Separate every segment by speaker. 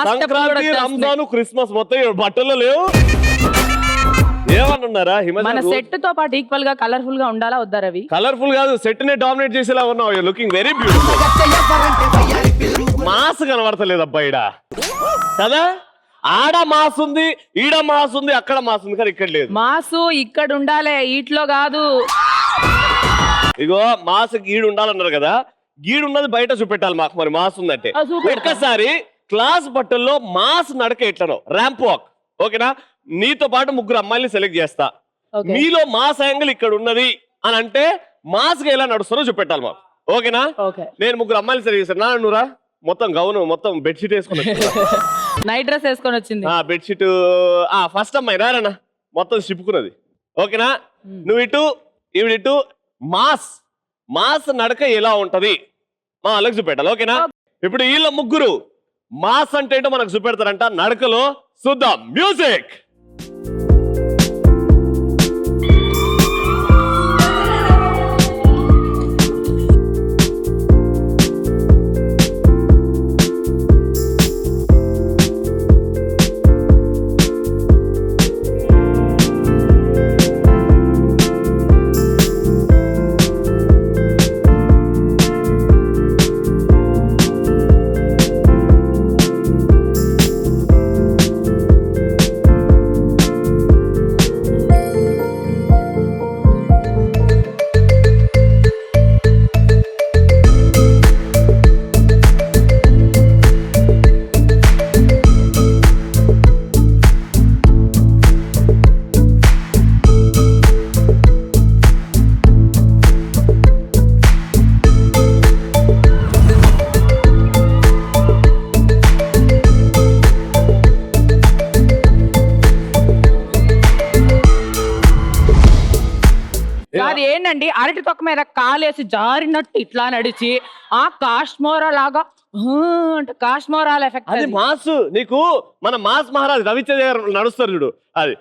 Speaker 1: Sankranti, Ramzan, Christmas మొత్తం బట్టల్లో లేవు. ఏమన్నారా
Speaker 2: మన సెట్ తో పాటు ఈక్వల్ గా కలర్ఫుల్ గా ఉండాలా వద్దా రవి?
Speaker 1: కలర్ఫుల్ కాదు, సెట్ నే డామినేట్ చేసేలా ఉన్నావు. You looking very beautiful. Mass కనబడతలేదు అబ్బాయిడ కదా. ఆడ మాస్ ఉంది, ఈడ మాస్ ఉంది, అక్కడ మాస్ ఉంది, కానీ ఇక్కడ లేదు.
Speaker 2: మాసు ఇక్కడ ఉండాలి, ఈట్లో కాదు.
Speaker 1: ఇగో మాస్ గీడు ఉండాలన్నారు కదా, గీడు ఉన్నది బయట చూపెట్టాలి మాకు. మరి మాస్ ఉందంటే ఒక్కసారి క్లాస్ బట్టల్లో మాస్ నడక ఎట్లనో ర్యాంప్ వాక్. ఓకేనా? నీతో పాటు 3 అమ్మాయిల్ని సెలెక్ట్ చేస్తా. మీలో మాస్ యాంగిల్ ఇక్కడ ఉన్నది అని అంటే మాస్ గా ఎలా నడుస్తారో చూపెట్టాలి మాకు. ఓకేనా? నేను 3 అమ్మాయిలు సెలెక్ట్ చేస్తాను. నువ్వురా మొత్తం గౌను, మొత్తం బెడ్షీట్ వేసుకుని
Speaker 2: నైట్ డ్రెస్ వేసుకొని వచ్చింది.
Speaker 1: బెడ్షీట్ ఫస్ట్ అమ్మాయి రారన్నా మొత్తం చిప్పుకున్నది. ఓకేనా? నువ్వు ఇటు ఇటు మాస్ మాస్ నడక ఎలా ఉంటది మా వాళ్ళకి చూపెట్టాలి. ఓకేనా? ఇప్పుడు వీళ్ళ 3 మాస్ అంటే ఏంటో మనకు చూపెడతారంట నడకలో. చూద్దాం. మ్యూజిక్.
Speaker 2: అది ఏంటండి, అరటి తొక్క మీద కాలేసి జారినట్టు ఇట్లా నడిచి ఆ కాశ్మోరా లాగా అంటే కాశ్మోరాల ఎఫెక్ట్.
Speaker 1: అది మాస్. నీకు మన మాస్ మహారాజ్ రవిచంద్ర గారు నడుస్తారు చూడు, అది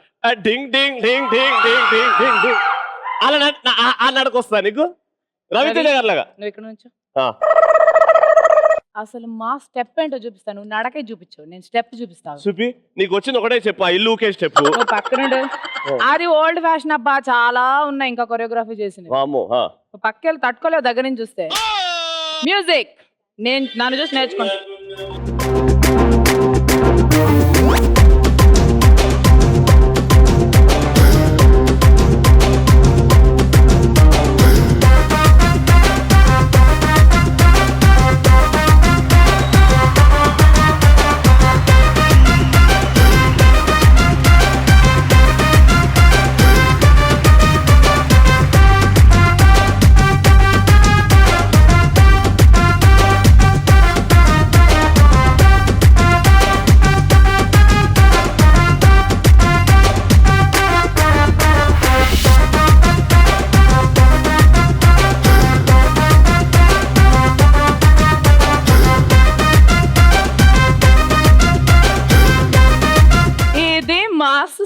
Speaker 1: డింగ్ డింగ్ డింగ్ డింగ్ డింగ్ డింగ్ డింగ్ డింగ్ అలా ఆ నడకొస్తా నీకు రవిచంద్ర గారు లాగా.
Speaker 2: నువ్వు ఇక్కడ నుంచి అసలు మా స్టెప్ ఏంటో చూపిస్తాను, నువ్వు నడకే చూపించు, నేను స్టెప్ చూపిస్తాను.
Speaker 1: చూపి. నీకు వచ్చింది ఒకటే చెప్పు, ఆ ఇల్లు ఊకే స్టెప్.
Speaker 2: పక్కన అది ఓల్డ్ ఫ్యాషన్ అబ్బా, చాలా ఉన్నాయి ఇంకా కొరియోగ్రఫీ చేసింది. పక్కెళ్ళి తట్టుకోలేవు దగ్గర నుంచి చూస్తే. మ్యూజిక్. నేను నన్ను చూసి నేర్చుకుంటా.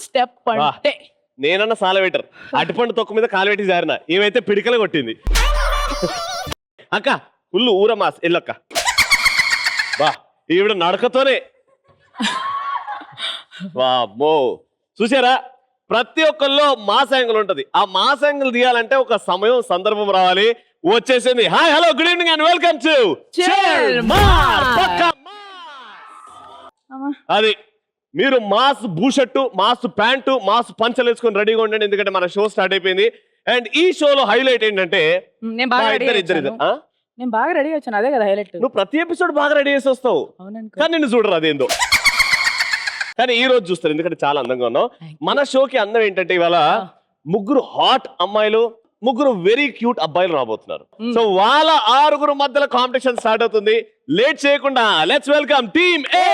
Speaker 2: స్టెప్ అంటే
Speaker 1: నేనన్న సాలవేటర్ అటుపండు తొక్క మీద కాలువెట్టి జారిన, ఏమైతే పిడికలు కొట్టింది. అక్క ఫుల్ ఊర మాస్ ఎల్లక్క. బా ఈవిడ నడకతోనే వామ్మో. చూసారా, ప్రతి ఒక్కరిలో మాస్ యాంగిల్ ఉంటది. ఆ మాస్ యాంగిల్ తీయాలంటే ఒక సమయం, సందర్భం రావాలి. వచ్చేసింది. Hi, hello, good evening and welcome to అది. మీరు మాస్ బూషర్టు, మాస్ ప్యాంటు, మాస్ పంచలు వేసుకొని రెడీగా ఉండండి, ఎందుకంటే మన షో స్టార్ట్ అయిపోయింది. అండ్ ఈ షోలో హైలైట్ ఏంటంటే
Speaker 2: నేను బాగా రెడీ వచ్చాను, అదే కదా హైలైట్.
Speaker 1: నువ్వు ప్రతి ఎపిసోడ్ బాగా రెడీ చేసి వస్తావు, కానీ నిన్ను చూడరు అదేందో. కానీ ఈ రోజు చూస్తారు, ఎందుకంటే చాలా అందంగా ఉన్నావు. మన షోకి అందం ఏంటంటే ఇవాళ 3 హాట్ అమ్మాయిలు, 3 వెరీ క్యూట్ అబ్బాయిలు రాబోతున్నారు. సో వాళ్ళ 6 మధ్యలో కాంపిటీషన్ స్టార్ట్ అవుతుంది. లేట్ చేయకుండా let's welcome team A.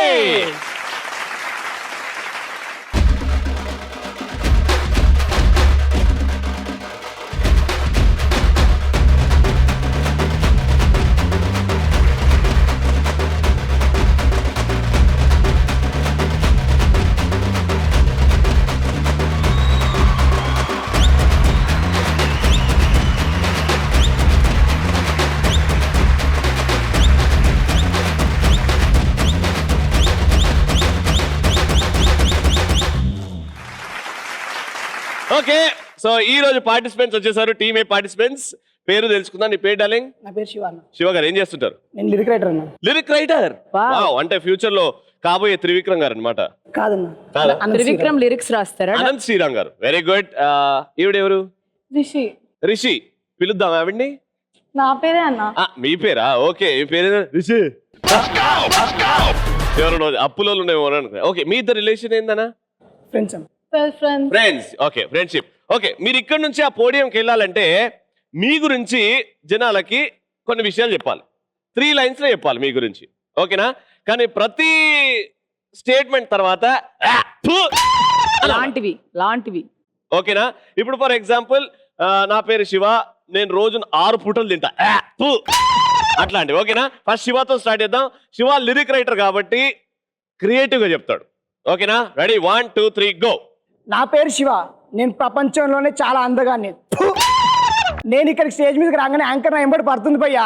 Speaker 1: Okay so ఈ రోజు పార్టిసిపెంట్స్ వచ్చేసారు టీమ్ ఏ పార్టిసిపెంట్స్. పేరు తెలుసుకుందా? నీ పేరు డార్లింగ్?
Speaker 3: నా పేరు శివ అన్న.
Speaker 1: శివ గారు ఏం చేస్తుంటారు?
Speaker 3: నేను లిరిక్ రైటర్ అన్న.
Speaker 1: Lyric writer? అంటే ఫ్యూచర్ లో కాబోయే త్రివిక్రమ్ గారు అనమాట.
Speaker 3: కాదన్న,
Speaker 2: త్రివిక్రమ్ లిరిక్స్ రాస్తారా?
Speaker 1: అనంత్ శ్రీరామ్ గారు. Very good. ఈవిడెవరు?
Speaker 2: రిషి.
Speaker 1: రిషి. పిలుద్దాం ఆవిడ్ని.
Speaker 2: నా పేరే అన్న.
Speaker 1: మీ పేరా? ఓకే. మీ పేరు రిషి. ఎవరు అప్పులో ఉన్నాయి. ఓకే, మీ ఇద్దరు రిలేషన్ ఏందన్నా? ఫ్రెండ్స్. Okay, friendship. ఓకే, మీరు ఇక్కడ నుంచి ఆ పోడియంకి వెళ్ళాలంటే మీ గురించి జనాలకి కొన్ని విషయాలు చెప్పాలి. 3 లైన్స్ లో చెప్పాలి మీ గురించి. ఓకేనా? కానీ ప్రతి స్టేట్మెంట్ తర్వాత
Speaker 2: లాంటివి.
Speaker 1: ఓకేనా? ఇప్పుడు ఫర్ ఎగ్జాంపుల్ నా పేరు శివ, నేను రోజు 6 పూటలు తింటా. అట్లాంటివి. ఓకేనా? ఫస్ట్ శివతో స్టార్ట్ చేద్దాం. శివ లిరిక్ రైటర్ కాబట్టి క్రియేటివ్ గా చెప్తాడు. ఓకేనా? రెడీ? 1 2 3 గో.
Speaker 3: నా పేరు శివ, నేను ప్రపంచంలోనే చాలా అందగాన్ని. నేను ఇక్కడ స్టేజ్ మీదకి రాగానే యాంకర్ నా ఎంబడి పడుతుంది భయ్యా.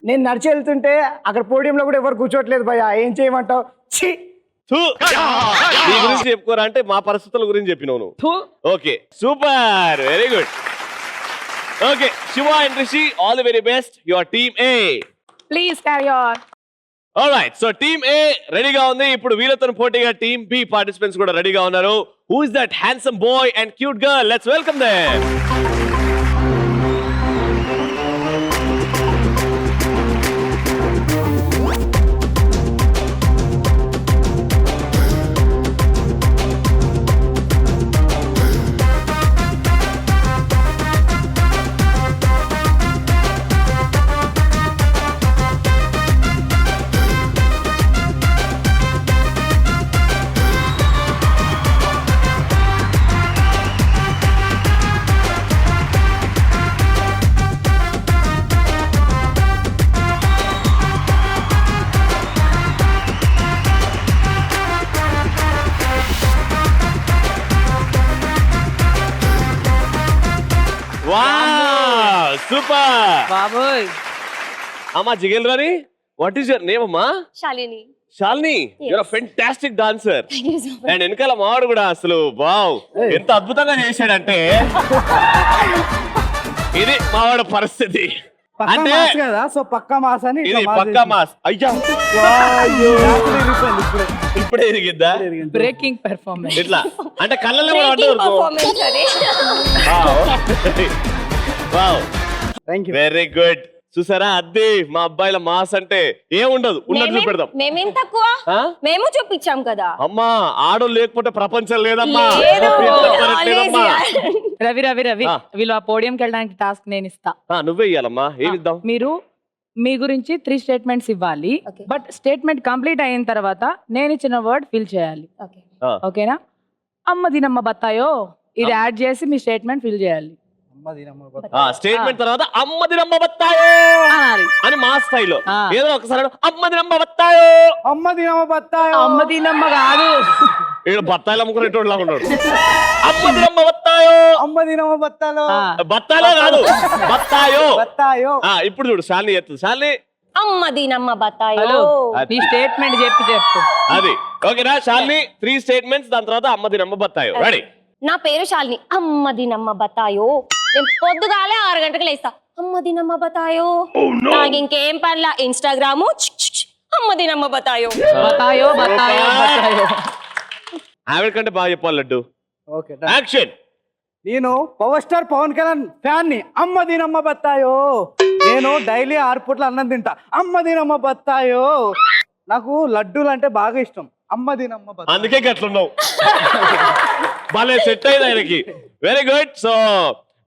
Speaker 3: నేను నడిచి వెళ్తుంటే అక్కడ పోడియంలో కూడా ఎవరు కూర్చోట్లేదు భయ్యా. ఏం చేయమంటావు?
Speaker 1: నీ గురించి చెప్పుకోరా అంటే మా పరిస్థితుల గురించి చెప్పినావు నువ్వు. Okay, super, very good. Okay, Shiva and Rishi, all the very best. Your team A.
Speaker 2: Please carry on.
Speaker 1: Alright, so team A రెడీగా ఉంది. ఇప్పుడు వీళ్ళతో పోటీగా టీమ్ బి పార్టిసిపెంట్స్ కూడా రెడీగా ఉన్నారు. Who is that handsome boy and cute girl? Let's welcome them. Super
Speaker 2: బాబోయ్.
Speaker 1: అమ్మా జిగేల్ రాని, వాట్ ఈస్ యువర్ నేమ్ అమ్మా?
Speaker 4: Shalini.
Speaker 1: Shalini, you're a fantastic dancer. And వెనకాల మావాడు కూడా అసలు వావ్ ఎంత అద్భుతంగా చేశాడంటే ఇది మావాడు పరిస్థితి. అంటే
Speaker 3: సో పక్కా మాస్ అని
Speaker 1: ఇది పక్కా మాస్. అయ్యా ఇప్పుడే ఎరిగిద్దా?
Speaker 2: Breaking performance.
Speaker 1: ఇట్లా అంటే కళ్ళలో కూడా
Speaker 4: పర్ఫార్మెన్స్ అది.
Speaker 1: Very good. చూసారా అద్దె మా అబ్బాయిల మాస్ అంటే ఏముండదు, ఉన్నట్లు పెడదాం.
Speaker 4: మేమేం తక్కువ, మేము చూపించాం కదా.
Speaker 1: అమ్మా ఆడోళ్ళు లేకపోతే ప్రపంచం లేదమ్మా.
Speaker 2: రవి వీళ్ళు ఆ పోడియంకి వెళ్ళడానికి టాస్క్ నేను ఇస్తా.
Speaker 1: నువ్వే ఇయ్యాలమ్మా. ఏమి ఇద్దాం?
Speaker 2: మీరు మీ గురించి 3 స్టేట్మెంట్స్ ఇవ్వాలి. బట్ స్టేట్మెంట్ కంప్లీట్ అయిన తర్వాత నేను ఇచ్చిన వర్డ్ ఫిల్ చేయాలి. ఓకేనా? అమ్మ దినమ్మ బత్తాయో ఇది యాడ్ చేసి మీ స్టేట్మెంట్ ఫిల్ చేయాలి.
Speaker 1: స్టేట్మెంట్ తర్వాత అమ్మ దినమ్మ బత్తాయో అని మా స్థాయిలో ఏదో ఒకసారి అమ్మ దినమ్మ బత్తాయో.
Speaker 3: అమ్మ దినమ్మ బత్తాయో.
Speaker 2: అమ్మ దినమ్మ కాదు,
Speaker 1: ఇక్కడ బత్తాయిలు అమ్ముకునేటోడు లాగా ఉన్నాడు. అమ్మ దినమ్మ బత్తాయో.
Speaker 3: అమ్మ దినమ్మ బత్తాలో.
Speaker 1: బత్తాలో కాదు, బత్తాయో.
Speaker 3: బత్తాయో.
Speaker 1: ఇప్పుడు చూడు శాలిని చెప్తుంది. శాలిని
Speaker 4: అమ్మ దినమ్మ బత్తాయో.
Speaker 2: నీ స్టేట్మెంట్ చెప్పు.
Speaker 1: అది ఓకేనా? శాలిని 3 స్టేట్మెంట్స్, దాని తర్వాత అమ్మ దినమ్మ బత్తాయో. రెడీ?
Speaker 4: నా పేరు శాలిని. అమ్మ దినమ్మ బత్తాయో. నేను పొద్దుగాలే 6 గంటలకు లేస్తా. అమ్మ దినమ్మ బత్తాయో. నాకు ఇంకేం పనిలా, ఇన్స్టాగ్రాము. అమ్మ దినమ్మ బత్తాయో.
Speaker 2: బత్తాయో బత్తాయో బత్తాయో.
Speaker 1: ఆవిడ కంటే బాగా చెప్పాలి లడ్డు.
Speaker 3: Okay,
Speaker 1: action.
Speaker 3: నేను power star Pawan Kalyan fan ని. అమ్మ దినమ్మ బత్తాయో. నేను డైలీ 6 పూట్ల అన్నం తింటా. అమ్మ దినమ్మ బత్తాయో. నాకు లడ్డూలు అంటే బాగా ఇష్టం. అమ్మ దినమ్మ బత్తాయో.
Speaker 1: అందుకే గట్లున్నావు. భలే సెట్ అయింది ఆయనకి. Very good. సో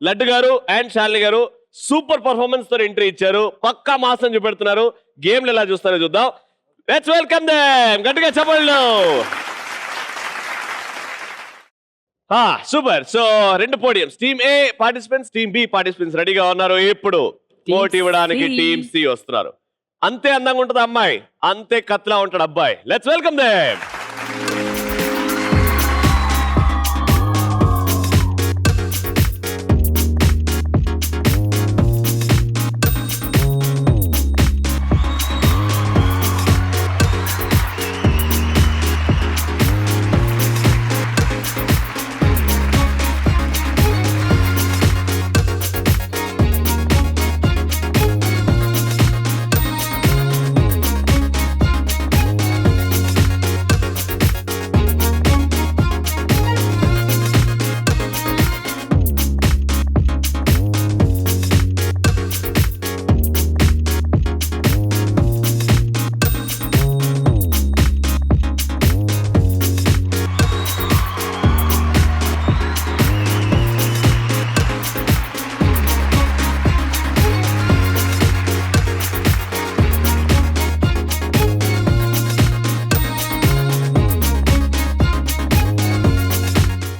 Speaker 1: లడ్డు గారు అండ్ శాలిని గారు సూపర్ పర్ఫార్మెన్స్ తో ఎంట్రీ ఇచ్చారు. పక్కా మాసం చూపెడుతున్నారు. గేమ్లు ఎలా చూస్తారో చూద్దాం. Let's welcome them. గట్టిగా చెప్పండి. సూపర్. సో 2 పోడియంస్, టీమ్ ఏ పార్టిసిపెంట్స్, టీమ్ బి పార్టిసిపెంట్స్ రెడీగా ఉన్నారు. ఇప్పుడు పోటీ ఇవ్వడానికి టీమ్ సి వస్తున్నారు. అంతే అందంగా ఉంటుంది అమ్మాయి, అంతే కత్లా ఉంటాడు అబ్బాయి. Let's welcome them.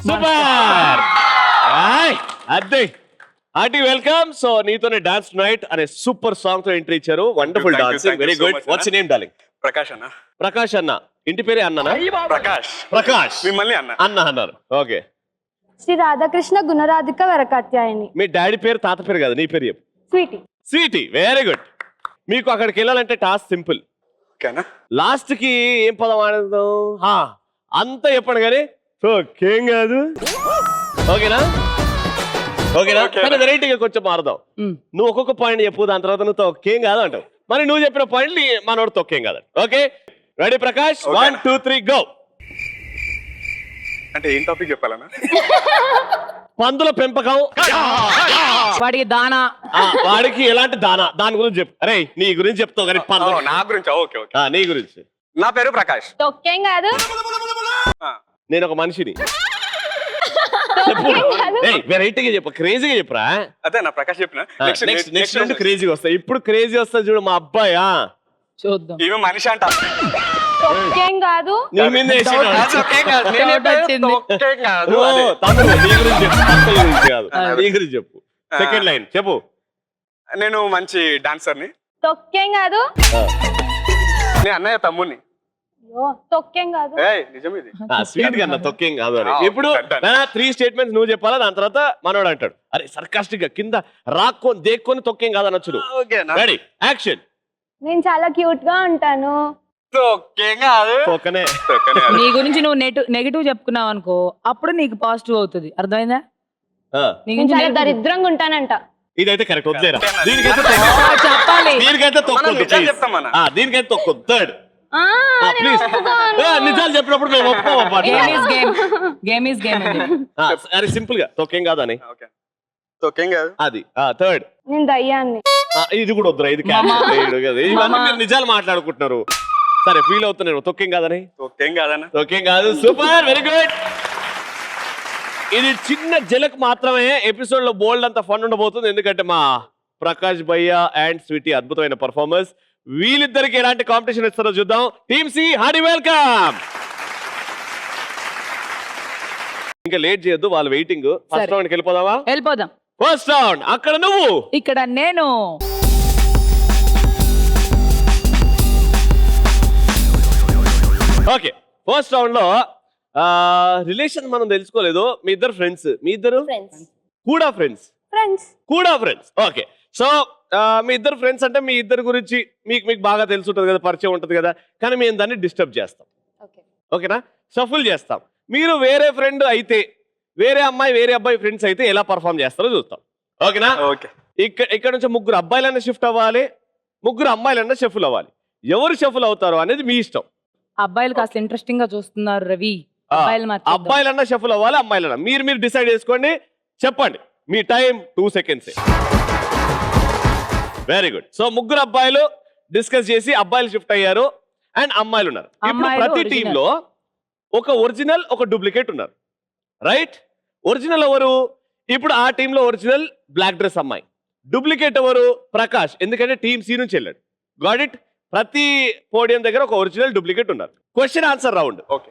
Speaker 1: సూపర్ అదే హార్టీ వెల్కమ్. సో నీతోనే డాన్స్ నైట్ అనే సూపర్ సాంగ్ తో ఎంట్రీ ఇచ్చారు. Wonderful
Speaker 5: Thank you,
Speaker 1: dancing,
Speaker 5: thank you
Speaker 1: very
Speaker 5: so
Speaker 1: good.
Speaker 5: much,
Speaker 1: what's name darling?
Speaker 5: Prakash అన్న.
Speaker 1: ప్రకాష్ అన్న. ఇంటి పేరే అన్ననా?
Speaker 5: ప్రకాష్.
Speaker 1: ప్రకాష్
Speaker 5: మిమ్మల్ని అన్న.
Speaker 1: అన్న అన్నారు. ఓకే.
Speaker 6: శ్రీ రాధాకృష్ణ గుణరాధిక వరకాత్యాయని.
Speaker 1: మీ డాడీ పేరు తాత పేరు కదా, నీ పేరు చెప్పు.
Speaker 6: స్వీటీ.
Speaker 1: Sweety, very good. మీకు అక్కడికి వెళ్ళాలంటే టాస్క్ సింపుల్.
Speaker 5: ఓకేనా?
Speaker 1: లాస్ట్ కి ఏం పదం ఆడదాం? అంతా చెప్పండి కానీ ఏం కాదు. ఓకేనా? ఓకేనా? కానీ వెరైటీగా కొంచెం మారదాం. నువ్వు ఒక్కొక్క పాయింట్ చెప్పు, దాని తర్వాత నువ్వు తొక్కేం కాదు అంటావు. మరి నువ్వు చెప్పిన పాయింట్ మనోడు తొక్కేం కాదు. Okay ready Prakash? 1 2 3 గో.
Speaker 5: అంటే ఏం టాపిక్ చెప్పాలన్నా?
Speaker 1: పందుల పెంపకం.
Speaker 2: వాడికి దానా.
Speaker 1: వాడికి ఎలాంటి దానా, దాని గురించి చెప్పు. అరే నీ గురించి చెప్తావు కానీ పందులు.
Speaker 5: నా గురించి. Okay okay.
Speaker 1: నీ గురించి.
Speaker 5: నా పేరు ప్రకాష్.
Speaker 6: తొక్కేం కాదు.
Speaker 1: నేను ఒక మనిషిని. చెప్పు. వెరైటీగా చెప్పు, క్రేజీగా చెప్పురా.
Speaker 5: అదే నా ప్రకాష్ చెప్పిన.
Speaker 1: నెక్స్ట్ నుండి క్రేజీగా వస్తాయి. ఇప్పుడు క్రేజీ వస్తా చూడు మా అబ్బాయి.
Speaker 2: చూద్దాం.
Speaker 5: ఈమె మనిషి అంట.
Speaker 6: తొక్కేం కాదు.
Speaker 1: నీ మీద వేసినాడు. తమ్ముడు, నీ గురించి చెప్పు, అక్కల గురించి కాదు. నీ గురించి చెప్పు. సెకండ్ లైన్ చెప్పు.
Speaker 5: నేను మంచి డాన్సర్ని.
Speaker 6: తొక్కేం కాదు.
Speaker 5: నేను అన్నయ్య తమ్ముడిని.
Speaker 6: తొక్కేం కాదు.
Speaker 5: నిజం ఇది.
Speaker 1: స్వీట్ గా అన్న తొక్కేం కాదు అని. ఇప్పుడు 3 స్టేట్మెంట్స్ నువ్వు చెప్పాలా, దాని తర్వాత మనోడు అంటాడు. అరే సర్కాస్టిక్ గా కింద రాక్కొని దేక్కొని తొక్కేం కాదు అనొచ్చు. Ready action.
Speaker 6: నేను చాలా క్యూట్ గా ఉంటాను.
Speaker 5: తొక్కేం కాదు.
Speaker 1: తొక్కనే.
Speaker 2: నీ గురించి నువ్వు నెగిటివ్ చెప్పుకున్నావు అనుకో, అప్పుడు నీకు పాజిటివ్ అవుతుంది. అర్థమైందా? నీ
Speaker 6: నేను
Speaker 2: గురించి
Speaker 6: చాలా
Speaker 2: negative
Speaker 6: దరిద్రంగా ఉంటానంట.
Speaker 1: ఇదైతే కరెక్ట్ వద్దేరా. దీనికైతే
Speaker 2: చెప్పాలి.
Speaker 1: దీనికైతే తొక్కొద్దు.
Speaker 5: నిజాలు చెప్తామన్నా.
Speaker 1: దీనికైతే తొక్కొద్దు. థర్డ్
Speaker 6: ఆ, నేను
Speaker 1: ప్లీజ్.
Speaker 6: ఒప్పుకోను.
Speaker 1: నిజాలు చెప్పినప్పుడు మేము ఒప్పుకోమా.
Speaker 2: Game is game. Game is game.
Speaker 1: అరే సింపుల్ గా తొక్కేం కాదని.
Speaker 5: ఓకే. తొక్కేం కాదు.
Speaker 1: అది థర్డ్.
Speaker 6: నేను దయ్యాన్ని.
Speaker 1: ఇది కూడా వద్దురా. ఇది cancel. ఇవన్నీ మీరు నిజాలు మాట్లాడుకుంటున్నారు. సరే ఫీల్ అవుతున్నాను. తొక్కేం కాదని.
Speaker 5: తొక్కేం కాదన్నా.
Speaker 1: తొక్కేం కాదు. Super, very good. ఇది చిన్న జలక్ మాత్రమే. ఎపిసోడ్ లో బోల్డ్ అంత ఫన్ ఉండబోతుంది. ఎందుకంటే మా ప్రకాష్ భయ్య అండ్ స్వీటీ అద్భుతమైన పర్ఫార్మెన్స్. వీళ్ళిద్దరికి ఎలాంటి కాంపిటీషన్ ఇస్తారో చూద్దాం. టీమ్ సి హార్డీ వెల్కమ్. ఇంకా లేట్ చేయొద్దు, వాళ్ళు వెయిటింగ్. ఫస్ట్ రౌండ్కి వెళ్ళిపోదామా?
Speaker 2: వెళ్ళిపోదాం.
Speaker 1: ఫస్ట్ రౌండ్ అక్కడ నువ్వు,
Speaker 2: ఇక్కడ నేను.
Speaker 1: ఓకే. ఫస్ట్ రౌండ్ లో రిలేషన్ మనం తెలుసుకోలేదు. మీ ఇద్దరు ఫ్రెండ్స్. మీ ఇద్దరు
Speaker 4: ఫ్రెండ్స్.
Speaker 1: కూడా ఫ్రెండ్స్.
Speaker 6: ఫ్రెండ్స్.
Speaker 1: కూడా ఫ్రెండ్స్. ఓకే. సో మీ ఇద్దరు ఫ్రెండ్స్ అంటే మీ ఇద్దరు గురించి మీకు బాగా తెలిసి ఉంటుంది కదా, పరిచయం ఉంటుంది కదా. కానీ మేము దాన్ని డిస్టర్బ్ చేస్తాం.
Speaker 4: ఓకే.
Speaker 1: ఓకేనా? షఫుల్ చేస్తాం. మీరు వేరే ఫ్రెండ్ అయితే, వేరే అమ్మాయి వేరే అబ్బాయి ఫ్రెండ్స్ అయితే ఎలా పర్ఫామ్ చేస్తారో చూస్తాం. ఓకేనా?
Speaker 5: ఓకే.
Speaker 1: ఇక్కడ నుంచి 3 అబ్బాయిలన్నా షిఫ్ట్ అవ్వాలి, 3 అమ్మాయిలన్నా షఫుల్ అవ్వాలి. ఎవరు షఫుల్ అవుతారో అనేది మీ ఇష్టం.
Speaker 2: అబ్బాయిలు కాస్త ఇంట్రెస్టింగ్ గా చూస్తున్నారు రవి.
Speaker 1: అబ్బాయిలన్నా షఫుల్ అవ్వాలి, అమ్మాయిలన్నా మీరు డిసైడ్ చేసుకోండి. చెప్పండి. మీ time 2 seconds. Very good. So 3 అబ్బాయిలు డిస్కస్ చేసి అబ్బాయిలు షిఫ్ట్ అయ్యారు అండ్ అమ్మాయిలు ఉన్నారు. ఇప్పుడు ప్రతి టీమ్ లో ఒక ఒరిజినల్, ఒక డూప్లికేట్ ఉన్నారు. రైట్? ఒరిజినల్ ఎవరు? ఇప్పుడు ఆ టీమ్ లో ఒరిజినల్ బ్లాక్ డ్రెస్ అమ్మాయి. డూప్లికేట్ ఎవరు? ప్రకాష్. ఎందుకంటే టీమ్ సి నుంచి వెళ్ళాడు. Got it? ప్రతి పోడియం దగ్గర ఒక ఒరిజినల్, డూప్లికేట్ ఉన్నారు. Question answer round.
Speaker 5: Okay.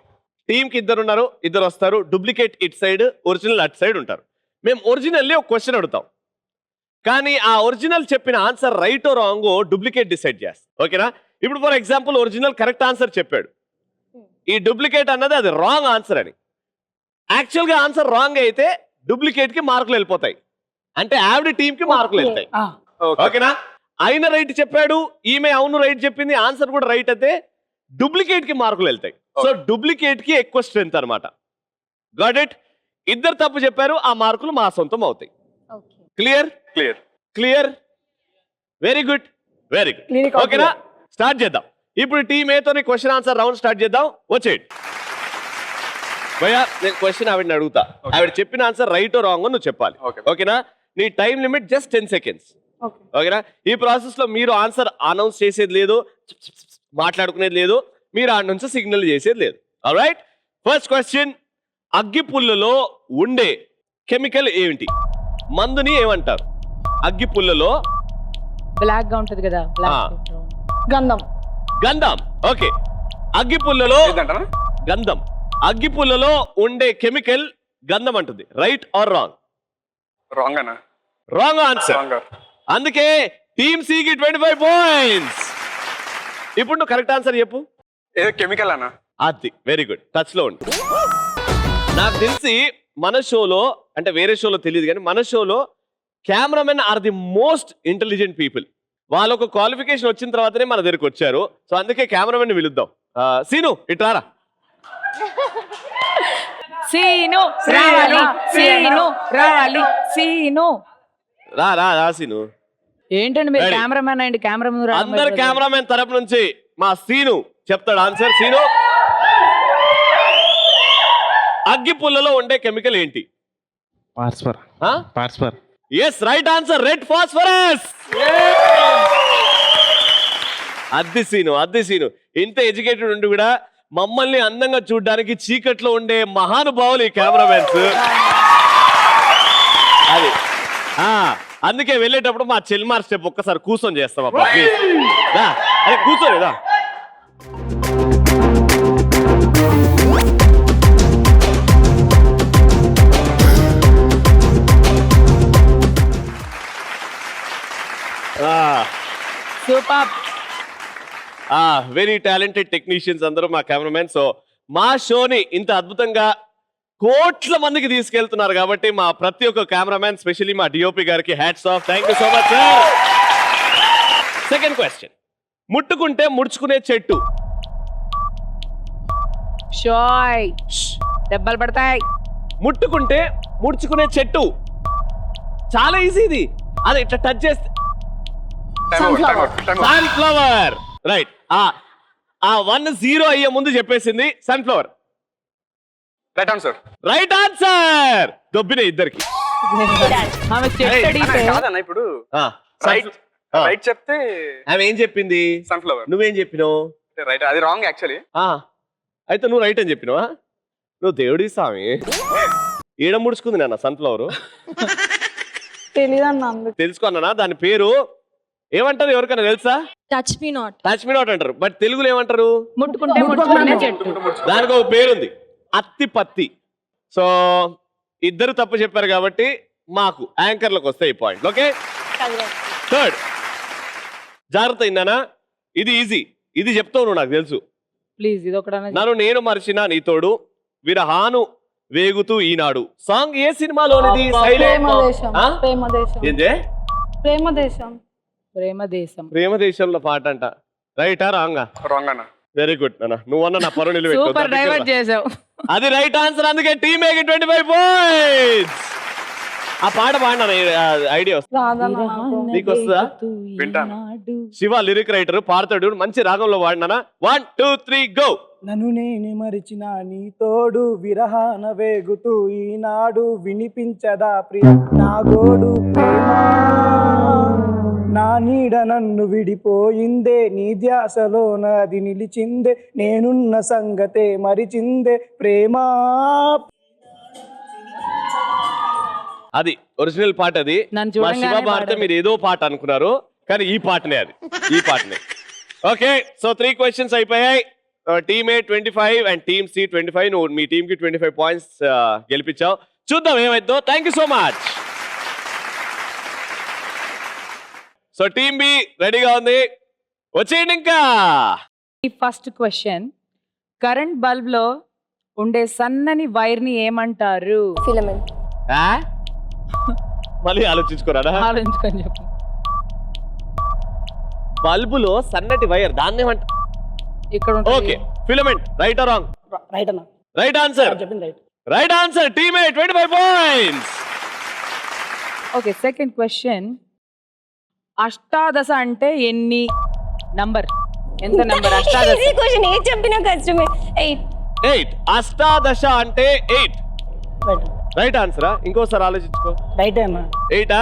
Speaker 1: Team కి 2 ఉన్నారు, 2 వస్తారు. Duplicate it side, original at side ఉంటారు. మేము ఒరిజినల్లీ ఒక క్వశ్చన్ అడుగుతాం, కానీ ఆ ఒరిజినల్ చెప్పిన answer right wrong duplicate decide చేస్తాం. ఓకేనా? ఇప్పుడు for example original correct answer చెప్పాడు, ఈ డూప్లికేట్ అన్నది అది రాంగ్ ఆన్సర్ అని. యాక్చువల్ గా ఆన్సర్ రాంగ్ అయితే డూప్లికేట్ కి మార్కులు వెళ్ళిపోతాయి, అంటే ఆవిడ టీమ్ కి మార్కులు వెళ్తాయి. ఓకేనా? ఆయన రైట్ చెప్పాడు, ఈమె అవును రైట్ చెప్పింది, ఆన్సర్ కూడా రైట్ అయితే డూప్లికేట్ కి మార్కులు వెళ్తాయి. సో డూప్లికేట్ కి ఎక్కువ స్ట్రెంత్ అనమాట. Got it? ఇద్దరు తప్పు చెప్పారు, ఆ మార్కులు మా సొంతం అవుతాయి. Clear?
Speaker 5: Clear.
Speaker 1: Clear. Very good, very good. ఓకేనా? స్టార్ట్ చేద్దాం. ఇప్పుడు టీమ్ ఏతోని క్వశ్చన్ ఆన్సర్ రౌండ్ స్టార్ట్ చేద్దాం. వచ్చేయండి భయ్యా. నేను క్వశ్చన్ ఆవిడని అడుగుతా, ఆవిడ చెప్పిన ఆన్సర్ రైట్ రాంగ్ నువ్వు చెప్పాలి. ఓకేనా? నీ టైం లిమిట్ జస్ట్ 10 seconds. ఓకేనా? ఈ ప్రాసెస్ లో మీరు ఆన్సర్ అనౌన్స్ చేసేది లేదు, మాట్లాడుకునేది లేదు, మీరు ఆ నుంచి సిగ్నల్ చేసేది లేదు. ఆల్రైట్? ఫస్ట్ క్వశ్చన్, అగ్గి పుల్లలో ఉండే కెమికల్ ఏమిటి? మందుని ఏమంటారు? అగ్గి పుల్లలో
Speaker 2: బ్లాక్ గా ఉంటది కదా,
Speaker 6: గంధం.
Speaker 1: గంధం. ఓకే. అగ్గి పుల్లలో
Speaker 5: ఏంటంటారా?
Speaker 1: గంధం. అగ్గి పుల్లలో ఉండే కెమికల్ గంధం అంటుంది. Right or wrong?
Speaker 5: రాంగ్ అన్న.
Speaker 1: Wrong answer.
Speaker 5: రాంగ్.
Speaker 1: అందుకే టీమ్ సి కి 25 పాయింట్స్. ఇప్పుడు నువ్వు కరెక్ట్ ఆన్సర్ చెప్పు.
Speaker 5: ఏదో కెమికల్ అన్న.
Speaker 1: అది వెరీ గుడ్. టచ్ లో ఉండు. నాకు తెలిసి మన షోలో, అంటే వేరే షోలో తెలియదు కానీ మన షోలో cameraman are the most intelligent people. వాళ్ళ ఒక క్వాలిఫికేషన్ వచ్చిన తర్వాతనే మన దగ్గరికి వచ్చారు. సో అందుకే కెమెరామెన్ ని పిలుద్దాం. సీను ఇట్రారా.
Speaker 2: సీను రావాలి, సీను రావాలి, సీను.
Speaker 1: రా రా రా సీను.
Speaker 2: ఏంటండి మీరు
Speaker 1: Ready.
Speaker 2: కెమెరామెన్ అండి, కెమెరామెన్
Speaker 1: అందరు కెమెరామెన్ తరపు నుంచి మా సీను చెప్తాడు ఆన్సర్. సీను, అగ్గి పుల్లలో ఉండే కెమికల్ ఏంటి?
Speaker 7: Phosphorus. Phosphorus.
Speaker 1: Yes, right answer. Red phosphorus. అద్ది సీను, అద్ది సీను. ఇంత ఎడ్యుకేటెడ్ ఉండి కూడా మమ్మల్ని అందంగా చూడడానికి చీకట్లో ఉండే మహానుభావులు ఈ కెమెరామెన్స్. అది అందుకే వెళ్ళేటప్పుడు మా చెల్మార్ స్టెప్ ఒక్కసారి కూర్చొని చేస్తాం అబ్బా ప్లీజ్. అరే కూర్చోలేదా?
Speaker 2: సూపర్.
Speaker 1: వెరీ టాలెంటెడ్ టెక్నీషియన్స్ అందరూ మా కెమెరామెన్. సో మా షోని ఇంత అద్భుతంగా కోట్ల మందికి తీసుకెళ్తున్నారు కాబట్టి మా ప్రతి ఒక్క కెమెరామెన్, స్పెషల్లీ మా డిఓపి గారికి hats off. Thank you so much sir. Second question. ముట్టుకుంటే ముడుచుకునే చెట్టు.
Speaker 2: షాయ్ దెబ్బలు పడతాయి.
Speaker 1: ముట్టుకుంటే ముడుచుకునే చెట్టు. చాలా ఈజీ ఇది. అది ఇట్లా టచ్ చేస్తే సన్ఫ్లవర్. రైట్. ఆ 1-0 అయ్యే ముందు చెప్పేసింది sunflower.
Speaker 5: Right answer.
Speaker 1: Right answer. దొబ్బిన ఇద్దరికి.
Speaker 2: ఆమె చెట్టు అడిగితే
Speaker 5: కాదన్న ఇప్పుడు రైట్ రైట్ చెప్తే
Speaker 1: ఆమె ఏం చెప్పింది?
Speaker 5: సన్ఫ్లవర్.
Speaker 1: నువ్వేం చెప్పినావు?
Speaker 5: రైట్. అది రాంగ్ యాక్చువల్లీ.
Speaker 1: అయితే నువ్వు రైట్ అని చెప్పినావా? నువ్వు దేవుడి స్వామి. ఈడ ముడుచుకుంది నాన్న సన్ఫ్లవర్.
Speaker 6: తెలీదన్న అందుకు.
Speaker 1: తెలుసుకున్నానా? దాని పేరు ఏమంటారు? ఎవరికైనా తెలుసా?
Speaker 4: Touch me not.
Speaker 1: Touch me not అంటారు. బట్ తెలుగులో ఏమంటారు?
Speaker 2: ముట్టుకుంటే ముట్టుకునే చెట్టు.
Speaker 1: దానికి ఒక పేరుంది, అత్తి పత్తి. సో ఇద్దరు తప్పు చెప్పారు కాబట్టి మాకు యాంకర్లకు వస్తాయి ఈ పాయింట్. ఓకే. థర్డ్. జాగ్రత్త అయిందానా? ఇది ఈజీ. ఇది చెప్తావు నువ్వు, నాకు తెలుసు.
Speaker 2: ప్లీజ్ ఇది ఒకటి
Speaker 1: నన్ను నేను మర్చిన నీ తోడు, విరహాను వేగుతూ ఈనాడు సాంగ్ ఏ సినిమాలోనిది?
Speaker 6: ప్రేమదేశం. ప్రేమదేశం.
Speaker 1: ఏందే?
Speaker 6: ప్రేమదేశం.
Speaker 2: ప్రేమదేశం.
Speaker 1: ప్రేమ దేశంలో పాట అంట. రైటా రాంగా?
Speaker 5: రాంగ్ అన్న.
Speaker 1: వెరీ గుడ్ నాన్న. నువ్వన్న నా పరువు నిలబెట్టావు.
Speaker 2: సూపర్ డైవర్ట్ చేసావు.
Speaker 1: అది రైట్ ఆన్సర్. అందుకే టీమ్ ఏకి 25 పాయింట్స్. ఆ పాట పాడినా ఐడియా వస్తుంది.
Speaker 6: రాదన్న నాకు.
Speaker 1: నీకు వస్తుందా?
Speaker 5: వింటాను.
Speaker 1: శివ లిరిక్ రైటర్, పాడతాడు. మంచి రాగంలో వాడినా. 1 2 3 గో.
Speaker 3: నన్ను నేను మరిచిన నీ తోడు, విరహాన వేగుతూ ఈనాడు, వినిపించదా ప్రియ నా గోడు, ప్రేమ నా నీడ నన్ను విడిపోయిందే, నీ ధ్యాసలో నాది నిలిచిందే, నేనున్న సంగతే మరిచిందే ప్రేమ.
Speaker 1: అది ఒరిజినల్ పాట. అది
Speaker 2: నన్ను
Speaker 1: మా
Speaker 2: చూడంగానే
Speaker 1: శివ పాడితే
Speaker 2: పాడారు.
Speaker 1: మీరు ఏదో పాట అనుకున్నారు, కానీ ఈ పాటనే అది. ఈ పాటనే. ఓకే. సో 3 క్వశ్చన్స్ అయిపోయాయి. Team A 25 and team C 25. నువ్వు మీ టీమ్ కి 25 పాయింట్స్ గెలిపించావు. చూద్దాం ఏమైందో. Thank you so much. So team B రెడీగా ఉంది, వచ్చేయండి ఇంకా.
Speaker 2: ఈ ఫస్ట్ క్వశ్చన్. కరెంట్ బల్బ్ లో ఉండే సన్నని వైర్ ని ఏమంటారు?
Speaker 4: ఫిలమెంట్.
Speaker 1: మళ్ళీ ఆలోచించుకోరాడా?
Speaker 2: ఆలోచించుకొని చెప్పు.
Speaker 1: బల్బులో సన్నటి వైర్, దాన్ని ఏమంట?
Speaker 2: ఇక్కడ
Speaker 1: okay. Filament. Right or wrong?
Speaker 3: Right అన్న.
Speaker 1: Right answer.
Speaker 3: Right.
Speaker 1: Right answer. Team A 25 points.
Speaker 2: Okay. Second question. అష్టాదశ అంటే ఎన్ని నంబర్? ఎంత నంబర్ అష్టాదశ?
Speaker 4: Easy question. ఏది చెప్పినా కష్టమే. 8.
Speaker 1: 8. అష్టాదశ అంటే 8.
Speaker 3: రైట్.
Speaker 1: రైట్ ఆన్సరా? ఇంకోసారి ఆలోచించుకో.
Speaker 3: రైట్ అన్న.
Speaker 1: 8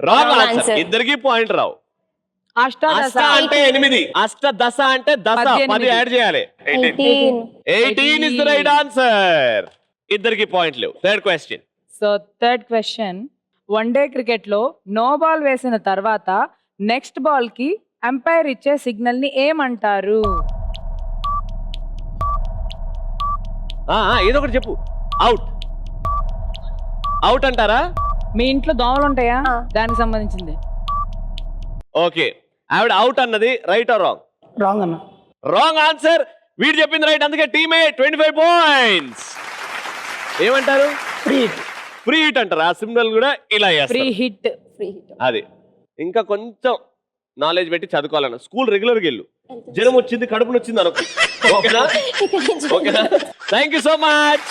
Speaker 1: రాంగ్
Speaker 4: Wrong
Speaker 1: ఆన్సర్.
Speaker 4: answer.
Speaker 1: ఇద్దరికి పాయింట్ రావు.
Speaker 2: అష్టాదశ
Speaker 1: అష్ట అంటే 8, అష్టదశ అంటే దశ, 10 యాడ్ చేయాలి.
Speaker 4: 18.
Speaker 1: 18 ఇస్ ద రైట్ ఆన్సర్. ఇద్దరికి పాయింట్ లేవు. Third question.
Speaker 2: So third question. One day cricket లో నో బాల్ వేసిన తర్వాత నెక్స్ట్ బాల్ కి అంపైర్ ఇచ్చే సిగ్నల్ ని ఏమంటారు?
Speaker 1: ఏదో ఒకటి చెప్పు. అవుట్. అవుట్ అంటారా?
Speaker 2: మీ ఇంట్లో దోమలు ఉంటాయా?
Speaker 4: ఆ.
Speaker 2: దానికి సంబంధించింది.
Speaker 1: ఓకే, ఆవిడ అవుట్ అన్నది రైట్ ఆర్ రాంగ్?
Speaker 3: రాంగ్ అన్న.
Speaker 1: Wrong answer. వీడు చెప్పింది రైట్, అందుకే టీమే 25 పాయింట్స్. ఏమంటారు? ఫ్రీ హిట్ అంటారు. ఆ సింబల్ కూడా ఇలా
Speaker 2: ఫ్రీ
Speaker 1: చేస్తారు.
Speaker 2: హిట్.
Speaker 1: అది ఇంకా కొంచెం నాలెడ్జ్ పెట్టి చదువుకోవాలన్న. స్కూల్ రెగ్యులర్గా వెళ్ళు. జ్వరం వచ్చింది, కడుపు నొచ్చింది అనుకో. ఓకేనా? ఓకేనా? Thank you so much.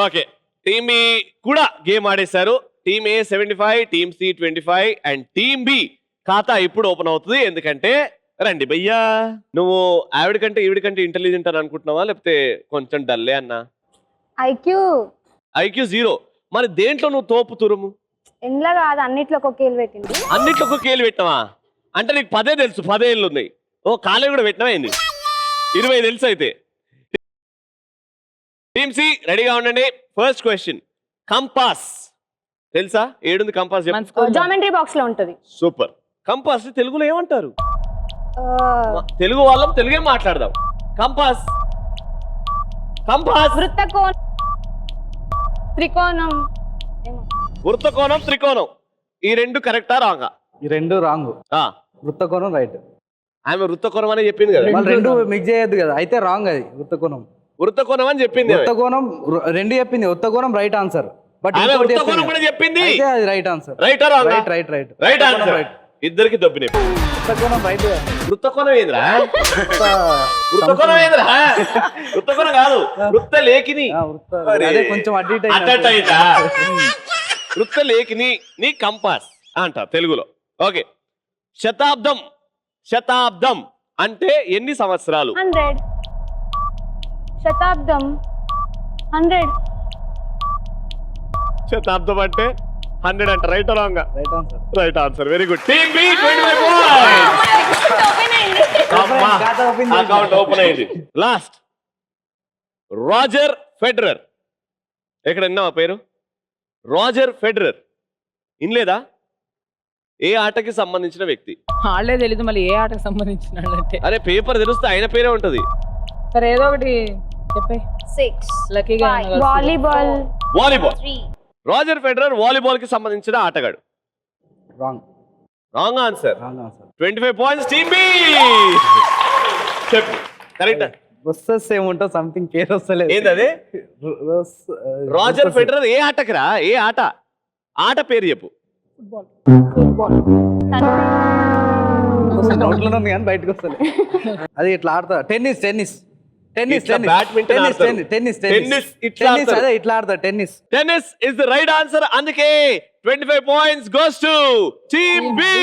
Speaker 1: Okay, team B కూడా గేమ్ ఆడేశారు. Team A 75, team C 25 and team B ఖాతా ఇప్పుడు ఓపెన్ అవుతుంది. ఎందుకంటే రండి భయ్యా, నువ్వు ఆవిడ కంటే ఈవిడ కంటే ఇంటెలిజెంట్ అని అనుకుంటున్నావా, లేకపోతే కొంచెం డల్లే అన్నా? ఐక్యూ 0. మరి దేంట్లో నువ్వు తోపు తురుము?
Speaker 6: ఇంట్లో కాదు, అన్నిట్లో ఒక కేలు పెట్టింది.
Speaker 1: అన్నిట్లో ఒక కేలు పెట్టినావా? అంటే నీకు 10 తెలుసు, 10 ఏళ్ళు ఉన్నాయి. ఓ కాలేజ్ కూడా పెట్టినావా ఏంది? 20 తెలుసు అయితే. టీమ్ సి రెడీగా ఉండండి. ఫస్ట్ క్వశ్చన్, కంపాస్ తెలుసా? ఏడుంది కంపాస్?
Speaker 2: మన స్కూల్
Speaker 6: జామెట్రీ బాక్స్ లో ఉంటది.
Speaker 1: సూపర్. కంపాస్ తెలుగులో ఏమంటారు? తెలుగు వాళ్ళం తెలుగే మాట్లాడదాం. Compass compass
Speaker 6: త్రికోణం.
Speaker 1: వృత్తకోణం, త్రికోణం, ఈ రెండు కరెక్టా రాంగా?
Speaker 3: ఈ రెండు రాంగ్. వృత్తకోణం రైట్.
Speaker 1: ఆమె వృత్తకోణం అని చెప్పింది కదా.
Speaker 3: మళ్ళీ రెండు మిక్స్ చేయొద్దు కదా, అయితే రాంగ్. అది వృత్తకోణం.
Speaker 1: వృత్తకోణం అని చెప్పింది.
Speaker 3: వృత్తకోణం రెండు చెప్పింది. వృత్తకోణం రైట్ ఆన్సర్. బట్
Speaker 1: ఆమె వృత్తకోణం కూడా చెప్పింది.
Speaker 3: అది right answer.
Speaker 1: Right
Speaker 3: right right right
Speaker 1: right answer. ఇద్దరికి దొబ్బినే.
Speaker 3: వృత్తకోణం రైట్.
Speaker 1: వృత్తకోణం ఏంద్రా? వృత్తకోణం ఏంద్రా? వృత్తకోణం కాదు, వృత్త లేఖిని.
Speaker 3: అదే కొంచెం
Speaker 1: అటట్ అయిందా? వృత్త లేఖిని నీ కంపాస్ అంట తెలుగులో. ఓకే, శతాబ్దం. శతాబ్దం అంటే ఎన్ని సంవత్సరాలు?
Speaker 6: 100. శతాబ్దం 100.
Speaker 1: శతాబ్దం అంటే 100 అంట. Right wrong?
Speaker 3: Right answer.
Speaker 1: Right answer. Very good. Team B 25 points. Account open అయింది. Last, Roger Federer. ఎక్కడ విన్నావా పేరు? Roger Federer ఇన్లేదా? ఏ ఆటకి సంబంధించిన వ్యక్తి?
Speaker 2: వాళ్ళే తెలీదు మళ్ళీ ఏ ఆటకు సంబంధించినాడంటే.
Speaker 1: అరే పేపర్ తెలిస్తే ఆయన పేరే ఉంటది.
Speaker 2: సరే ఏదో ఒకటి చెప్పే.
Speaker 4: 6.
Speaker 2: లక్కీగా
Speaker 6: volleyball.
Speaker 1: Volleyball. Roger Federer volleyball కి సంబంధించిన ఆటగాడు.
Speaker 3: Wrong.
Speaker 1: Wrong answer.
Speaker 3: Wrong answer.
Speaker 1: 25 points team B. చెప్పు కరెక్ట్.
Speaker 3: వస్తస్ ఏముంటుంది, సంథింగ్ పేరు వస్తలేదు.
Speaker 1: ఏంటది? రాజర్ ఫెడరర్ ఏ ఆటకిరా? ఏ ఆట? ఆట పేరు చెప్పు.
Speaker 3: నోట్లోనే ఉంది కానీ బయటకు వస్తలే. అది ఇట్లా ఆడతా. టెన్నిస్. టెన్నిస్. టెన్నిస్.
Speaker 1: ఇట్లా బ్యాడ్మింటన్
Speaker 3: టెన్నిస్.
Speaker 1: ఆడతారు.
Speaker 3: టెన్నిస్.
Speaker 1: టెన్నిస్ ఇట్లా
Speaker 3: టెన్నిస్.
Speaker 1: ఆడతారు.
Speaker 3: అదే ఇట్లా ఆడతా. Tennis.
Speaker 1: Tennis is the right answer. అందుకే 25 points goes to team B.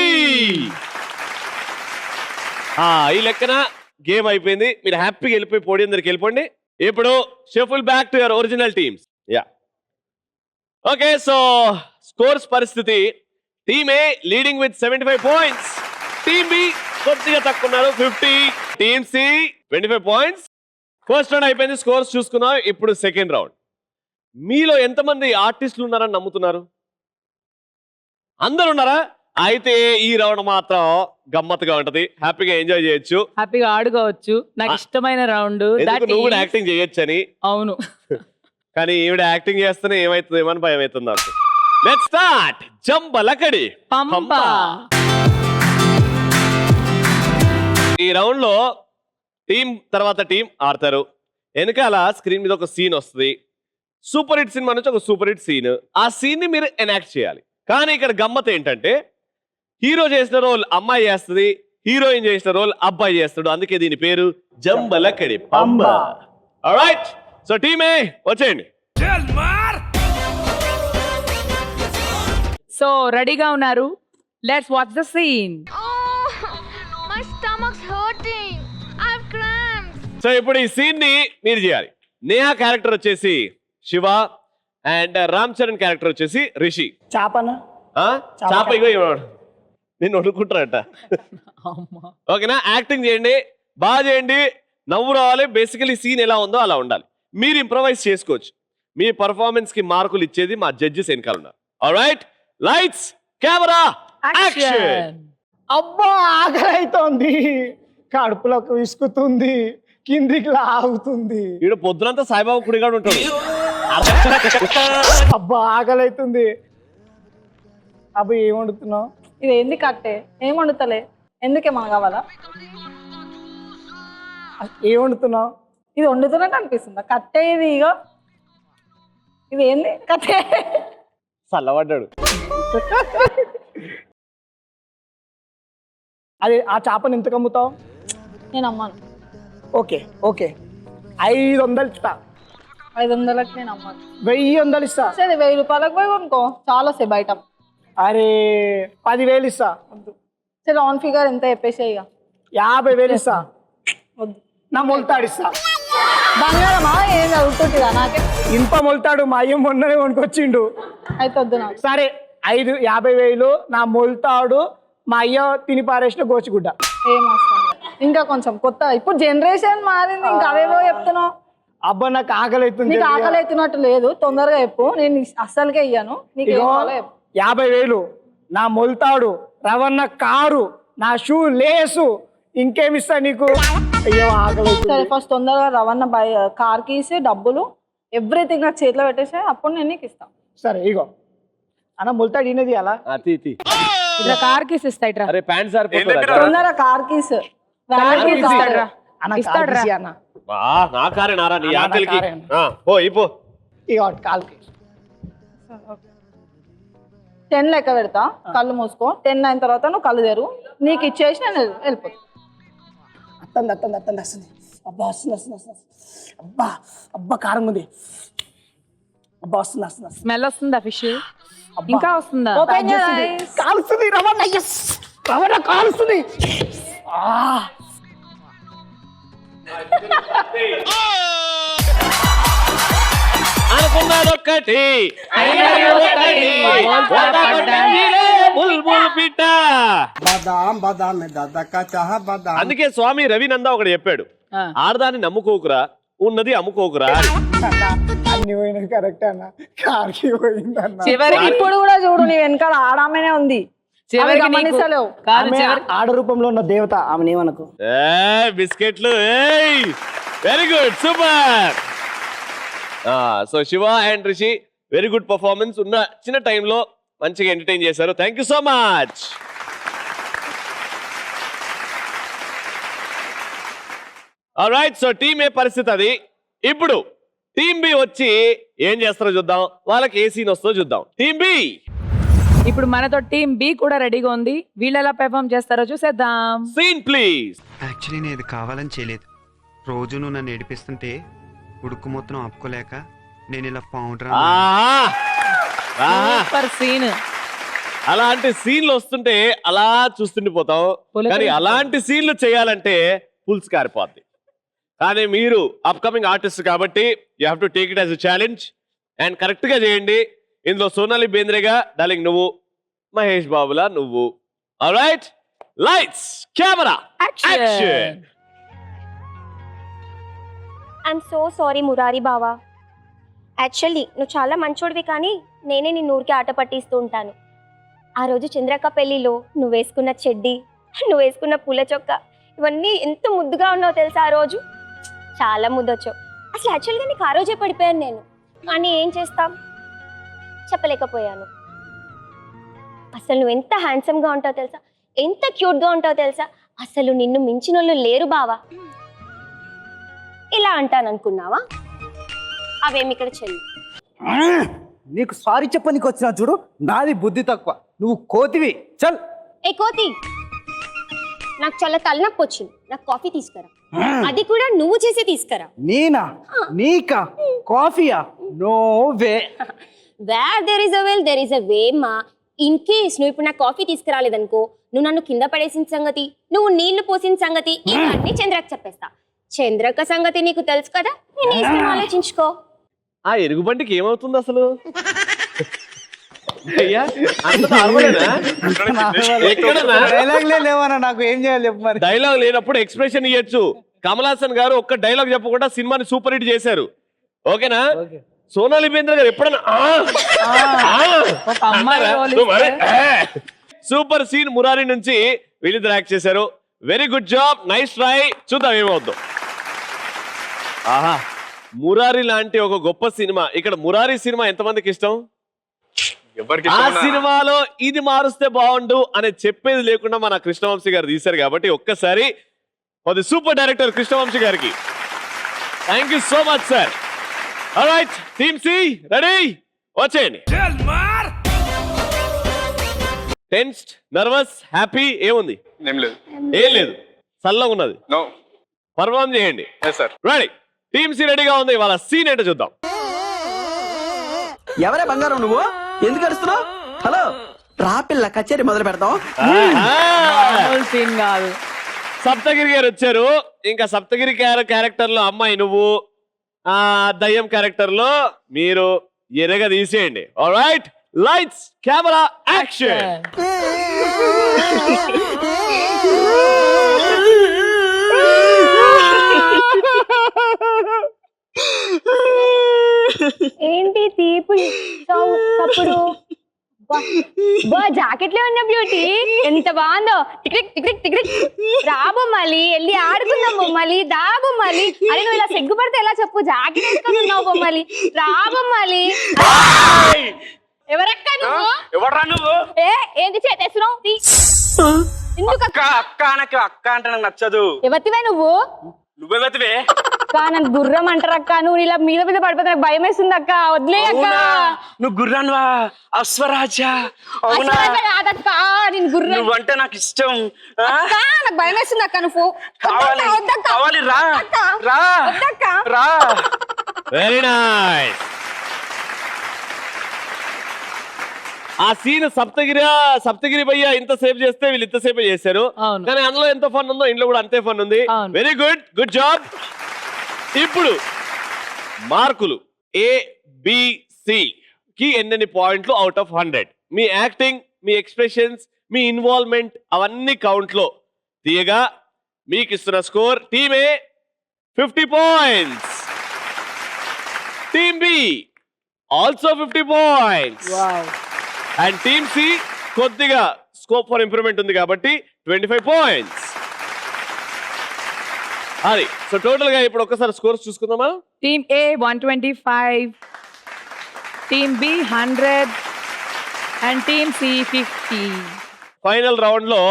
Speaker 1: ఈ లెక్కన గేమ్ అయిపోయింది. మీరు హ్యాపీగా వెళ్ళిపోయి పోడియం దగ్గరికి వెళ్ళిపోండి. ఇప్పుడు shuffle back to your original teams. Ya okay, so scores పరిస్థితి, team A leading with 75 points, team B కొద్దిగా తక్కువ ఉన్నారు 50, team C 25 points. First round అయిపోయింది, స్కోర్స్ చూసుకున్నాం. ఇప్పుడు సెకండ్ రౌండ్. మీలో ఎంతమంది ఆర్టిస్టులు ఉన్నారని నమ్ముతున్నారు? అందరు ఉన్నారా? అయితే ఈ రౌండ్ మాత్రం గమ్మత్తుగా ఉంటది, హ్యాపీగా ఎంజాయ్ చేయొచ్చు,
Speaker 2: హ్యాపీగా ఆడుకోవచ్చు. నాకు ఇష్టమైన రౌండ్.
Speaker 1: నువ్వు కూడా యాక్టింగ్ చేయొచ్చు అని.
Speaker 2: అవును,
Speaker 1: కానీ ఈవిడ యాక్టింగ్ చేస్తేనే ఏమైతుందేమో అని భయం అవుతుంది నాకు. Let's start. జంబలకడి
Speaker 2: పంప.
Speaker 1: ఈ రౌండ్ లో టీం తర్వాత టీం ఆడతారు. వెనకాల స్క్రీన్ మీద ఒక సీన్ వస్తుంది. సూపర్ హిట్ సినిమా నుంచి ఒక సూపర్ హిట్ సీన్. ఆ సీన్ ని మీరు ఎనాక్ట్ చేయాలి. కానీ ఇక్కడ గమ్మత్ ఏంటంటే, హీరో చేసిన రోల్ అమ్మాయి చేస్తుంది, హీరోయిన్ చేసిన రోల్ అబ్బాయి చేస్తాడు. అందుకే దీని పేరు Jambalakadi Pamba. Alright, so team A వచ్చేయండి.
Speaker 2: సో రెడీగా ఉన్నారు? Let's watch the scene.
Speaker 8: My stomach's hurting. I have cramps.
Speaker 1: So ఇప్పుడు ఈ సీన్ ని మీరు చేయాలి. నేహా క్యారెక్టర్ వచ్చేసి శివ అండ్ రామ్ చరణ్ క్యారెక్టర్ వచ్చేసి రిషి.
Speaker 3: చాపన
Speaker 1: చాప ఇగో నేను వదులుకుంటారట. ఓకేనా? యాక్టింగ్ చేయండి, బాగా చేయండి, నవ్వు రావాలి. బేసికలీ సీన్ ఎలా ఉందో అలా ఉండాలి. మీరు ఇంప్రవైజ్ చేసుకోవచ్చు. మీ పర్ఫార్మెన్స్ కి మార్కులు ఇచ్చేది మా జడ్జెస్ వెనకాల ఉన్నారు. Alright, lights camera action.
Speaker 9: అబ్బా, ఆకలి అవుతోంది, కడుపులోకి విసుకుతుంది, కిందికి లాగుతుంది.
Speaker 1: ఈడ పొద్దునంతా సాయిబాబా కుడిగాడు ఉంటాడు.
Speaker 9: అబ్బా ఆకలి అవుతుంది. అబ్బా ఏం వండుతున్నావు?
Speaker 2: ఇది ఏంది కట్టే? ఏం వండుతలే, ఎందుకే మన కావాలా?
Speaker 9: ఏం వండుతున్నావు?
Speaker 2: ఇది వండుతున్నట్టు అనిపిస్తుందా? కట్టే ఇది, ఇగో ఇది ఏంది కట్టే?
Speaker 1: చల్లబడ్డాడు.
Speaker 9: అది ఆ చేపను ఎంత కమ్ముతావు?
Speaker 2: నేను అమ్మాను.
Speaker 9: ఓకే ఓకే 500 ఇస్తా.
Speaker 2: 500కి నేను అమ్మాను.
Speaker 9: 1000 ఇస్తా.
Speaker 2: సరే 1000 రూపాయలకు పోయి కొనుక్కో, చాలా వస్తాయి బయట.
Speaker 9: అరే 10,000 ఇస్తా.
Speaker 2: సరే ఆన్ ఫిగర్ ఎంత చెప్పేసి ఇక
Speaker 9: 50,000 ఇస్తా.
Speaker 2: వద్దు.
Speaker 9: నా మొలతాడిస్తా.
Speaker 2: బంగారమా ఏం చదువుతుంటుందా నాకే?
Speaker 9: ఇంప మొలతాడు మా అయ్య మొన్ననే కొనుకొచ్చిండు.
Speaker 2: అయితే వద్దు నాకు.
Speaker 9: సరే 50,000 నా మొలతాడు, మా అయ్య తిని పారేసిన గోచిగుడ్డ.
Speaker 2: ఏం అవసరం లేదు. ఇంకా కొంచెం కొత్త, ఇప్పుడు జనరేషన్ మారింది, ఇంకా అవేవో చెప్తున్నావు.
Speaker 9: అబ్బా నాకు ఆకలి అవుతుంది.
Speaker 2: నీకు ఆకలి అవుతున్నట్టు లేదు, తొందరగా చెప్పు. నేను అస్సలకే ఇయ్యాను. నీకు ఏం కావాలో చెప్పు.
Speaker 9: 50,000 నా మొలతాడు, రవణ కారు, నా షూ లేసు, ఇంకేమిస్తా నీకు? అయ్యో ఆకలి అవుతుంది.
Speaker 2: సరే ఫస్ట్ తొందరగా రవణ కార్ కీస్, డబ్బులు, ఎవ్రీథింగ్ నాకు చేతిలో పెట్టేసి అప్పుడు నేను నీకు ఇస్తాను.
Speaker 9: సరే ఇగో అన్న మొలతాడు ఈయనది అలా
Speaker 2: ఇట్లా కార్ కీస్ ఇస్తాయి.
Speaker 1: అరే ప్యాంట్ సార్
Speaker 2: తొందరగా కార్ కీస్, వ్యాన్ కీస్ ఇస్తాడు.
Speaker 9: అన్న
Speaker 2: ఇస్తాడురా.
Speaker 9: అన్న
Speaker 1: నా కారే నారా నీ ఆకలికి.
Speaker 9: కారే.
Speaker 1: ఓ ఇపో.
Speaker 9: ఇగో కాల్కి
Speaker 2: 10 లెక్క పెడతా, కళ్ళు మూసుకో. 10 అయిన తర్వాత నువ్వు కళ్ళు తెరు, నీకు ఇచ్చేసి నేను వెళ్ళిపోతా.
Speaker 9: వస్తుంది. అబ్బా వస్తుంది. అబ్బా అబ్బా కారం ఉంది. అబ్బా వస్తుంది.
Speaker 2: స్మెల్ వస్తుందా ఫిష్? ఇంకా వస్తుందా?
Speaker 9: కాలుస్తుంది రవణ. రవణ కాలుస్తుంది.
Speaker 1: అనుకున్నదొక్కటి పిట్ట. అందుకే స్వామి రవినంద ఒకడు చెప్పాడు, ఆడదాన్ని నమ్ముకోకురా, ఉన్నది అమ్ముకోకురా.
Speaker 9: అన్ని పోయినది కరెక్ట్ అన్న. కార్కి పోయిందన్న.
Speaker 2: ఇప్పుడు కూడా చూడు, నీ వెనకాల ఆడామనే ఉంది. గమనిస్తలేవు.
Speaker 9: ఆడ రూపంలో ఉన్న దేవత ఆమె ఏమనకు.
Speaker 1: బిస్కెట్లు. Very good, super. So Shiva and Rishi very good performance. ఉన్న చిన్న టైంలో మంచిగా ఎంటర్టైన్ చేశారు. Thank you so much. Alright, so team A పరిస్థితి అది. ఇప్పుడు టీమ్ బి వచ్చి ఏం చేస్తారో చూద్దాం, వాళ్ళకి ఏ సీన్ వస్తుందో చూద్దాం. టీమ్ బి
Speaker 2: ఇప్పుడు మనతో టీమ్ బి కూడా రెడీగా ఉంది. వీళ్ళు ఎలా పెర్ఫార్మ్ చేస్తారో చూసేద్దాం.
Speaker 1: Scene please.
Speaker 10: యాక్చువల్లీ నేను ఇది కావాలని చేయలేదు. రోజు నువ్వు నన్ను ఏడిపిస్తుంటే ఉడుకు మొత్తం ఆపుకోలేక నేను ఇలా పౌడర్.
Speaker 2: Super scene.
Speaker 1: అలాంటి సీన్లు వస్తుంటే అలా చూస్తుండిపోతాం, కానీ అలాంటి సీన్లు చేయాలంటే పుల్స్ కారిపోద్ది. కానీ మీరు అప్కమింగ్ ఆర్టిస్ట్ కాబట్టి you have to take it as a challenge and correct గా చేయండి. ఇందులో సోనాలి బేంద్రేగా డార్లింగ్ నువ్వు, మహేష్ బాబులా నువ్వు. Alright, lights camera action.
Speaker 4: I'm so sorry Murari బావా. యాక్చువల్లీ నువ్వు చాలా మంచోడివి, కానీ నేనే నిన్ను ఊరికే ఆట పట్టిస్తూ ఉంటాను. ఆ రోజు చంద్రక్క పెళ్ళిలో నువ్వు వేసుకున్న చెడ్డీ, నువ్వు వేసుకున్న పూల చొక్క, ఇవన్నీ ఎంత ముద్దుగా ఉన్నావు తెలుసా. ఆ రోజు చాలా ముద్దొచ్చావు. అసలు యాక్చువల్గా నీకు ఆ రోజే పడిపోయాను నేను, కానీ ఏం చేస్తాం, చెప్పలేకపోయాను. అసలు నువ్వు ఎంత హ్యాండ్సమ్గా ఉంటావు తెలుసా, ఎంత క్యూట్గా ఉంటావు తెలుసా. అసలు నిన్ను మించిన వాళ్ళు లేరు బావా. ఇలా అంటాను అనుకున్నావా? అవేమి ఇక్కడ చెల్లి.
Speaker 3: నీకు సారీ చెప్పనీకి వచ్చినా చూడు, నాది బుద్ధి తక్కువ, నువ్వు కోతివి. చల్.
Speaker 4: ఏ కోతి, నాకు చాలా తలనొప్పి వచ్చింది, నాకు కాఫీ తీసుకురా. అది కూడా నువ్వు చేసి తీసుకురా.
Speaker 3: నేనా? నీకా? కాఫీయా? No way.
Speaker 4: Where there is a will there is a way మా. ఇన్ కేస్ నువ్వు ఇప్పుడు నాకు కాఫీ తీసుకురాలేదనుకో, నువ్వు నన్ను కింద పడేసిన సంగతి, నువ్వు నీళ్లు పోసిన సంగతి ఇవన్నీ చంద్రకి చెప్పేస్తా. చంద్రక్క సంగతి నీకు తెలుసు కదా, నేను ఇష్టం ఆలోచించుకో.
Speaker 1: ఆ ఎరుగుబంటికి ఏమవుతుంది అసలు? అయ్యా, అంత నార్మలేనా? ఎక్కడన్నా
Speaker 3: డైలాగ్లే లేవన్నా, నాకు ఏం చేయాలి చెప్పు మరి.
Speaker 1: డైలాగ్ లేనప్పుడు ఎక్స్ప్రెషన్ ఇవ్వచ్చు. కమల్ హాసన్ గారు ఒక్క డైలాగ్ చెప్పకుండా సినిమాని సూపర్ హిట్ చేశారు. ఓకేనా? సోనాలి బేంద్ర గారు ఎప్పుడన్నా సూపర్ సీన్ మురారి నుంచి వీళ్ళిద్దరు యాక్ట్ చేశారు. Very good job, nice try. చూద్దాం ఏమవుద్దాం. ఆహా, మురారి లాంటి ఒక గొప్ప సినిమా, ఇక్కడ మురారి సినిమా ఎంతమందికి ఇష్టం?
Speaker 5: ఎవరికి
Speaker 1: ఆ సినిమాలో ఇది మారుస్తే బాగుండు అని చెప్పేది లేకుండా మన కృష్ణవంశీ గారు తీశారు కాబట్టి ఒక్కసారి అది సూపర్ డైరెక్టర్ కృష్ణవంశీ గారికి thank you so much sir. Alright team C ready, వచ్చేయండి. టెన్స్డ్, నర్వస్, హ్యాపీ ఏముంది?
Speaker 5: ఏం లేదు.
Speaker 1: ఏం లేదు, చల్లగా ఉన్నది.
Speaker 5: నో.
Speaker 1: పర్ఫార్మ్ చేయండి.
Speaker 5: సార్
Speaker 1: రెడీ, టీమ్ సి రెడీగా ఉంది. వాళ్ళ సీన్ ఏంటో చూద్దాం.
Speaker 11: ఎవరే బంగారం నువ్వు? ఎందుకు అరుస్తున్నావు? హలో రా పిల్ల, కచేరీ మొదలు పెడతాం.
Speaker 2: సీన్ కాదు.
Speaker 1: సప్తగిరి గారు వచ్చారు. ఇంకా సప్తగిరి క్యారెక్టర్ లో అమ్మాయి నువ్వు, దయ్యం క్యారెక్టర్ లో మీరు ఎరగా తీసేయండి. Alright, lights camera action.
Speaker 6: ఏంటి తీపు తప్పుడు జాకెట్లో ఉన్న బ్యూటీ ఎంత బాగుందో. టిక్రిక్ టిక్రిక్ టిక్రిక్. రాబో మళ్ళీ వెళ్ళి ఆడుకుందాం బొమ్మలి. దా బొమ్మలి. అరే నువ్వు ఇలా సిగ్గుపడితే ఎలా చెప్పు? జాకెట్ వేసుకొని ఉన్నావు బొమ్మలి. రాబొమ్మలి. ఎవరక్క నువ్వు?
Speaker 5: ఎవడ్రా నువ్వు?
Speaker 6: ఏంటి చేస్తున్నావు? ఎందుకు
Speaker 5: అక్క అక్క అనకు, అక్క అంటే నాకు నచ్చదు.
Speaker 6: ఎవతివే నువ్వు?
Speaker 5: నువ్వెవతివే?
Speaker 6: అక్క నన్ను గుర్రం అంటారక్క. నువ్వు ఇలా మీద మీద పడిపోతే నాకు భయం వేస్తుంది అక్క. వదిలే అక్క.
Speaker 5: నువ్వు గుర్రాన్వా? అశ్వరాజా? అవునా?
Speaker 6: కాదక్క, నేను గుర్రం.
Speaker 5: నువ్వంటే నాకు ఇష్టం.
Speaker 6: నాకు భయం వేస్తుంది అక్క. నువ్వు
Speaker 5: కావాలి కావాలి, రా రా రా.
Speaker 1: Very nice. ఆ సీన్ సప్తగిరి భయ్య ఇంతసేపు చేస్తే వీళ్ళు ఇంతసేపు చేశారు.
Speaker 2: అవును.
Speaker 1: కానీ అందులో ఎంత ఫన్ ఉందో ఇంట్లో కూడా అంతే ఫన్ ఉంది.
Speaker 2: అవును.
Speaker 1: Very good, good job. ఇప్పుడు మార్కులు ABC కి ఎన్ని పాయింట్లు అవుట్ ఆఫ్ 100? మీ యాక్టింగ్, మీ ఎక్స్ప్రెషన్స్, మీ ఇన్వాల్వ్మెంట్ అవన్నీ కౌంట్ లో తీయగా మీకు ఇస్తున్న score team A 50 points, team B also 50 points, and team C కొద్దిగా స్కోప్ ఫర్ ఇంప్రూవ్మెంట్ ఉంది కాబట్టి 25 పాయింట్స్. అది సో టోటల్ గా ఇప్పుడు ఒక్కసారి స్కోర్స్ చూసుకుందామా.
Speaker 2: Team A 125, team B 100 and team C 50.
Speaker 1: Final round లో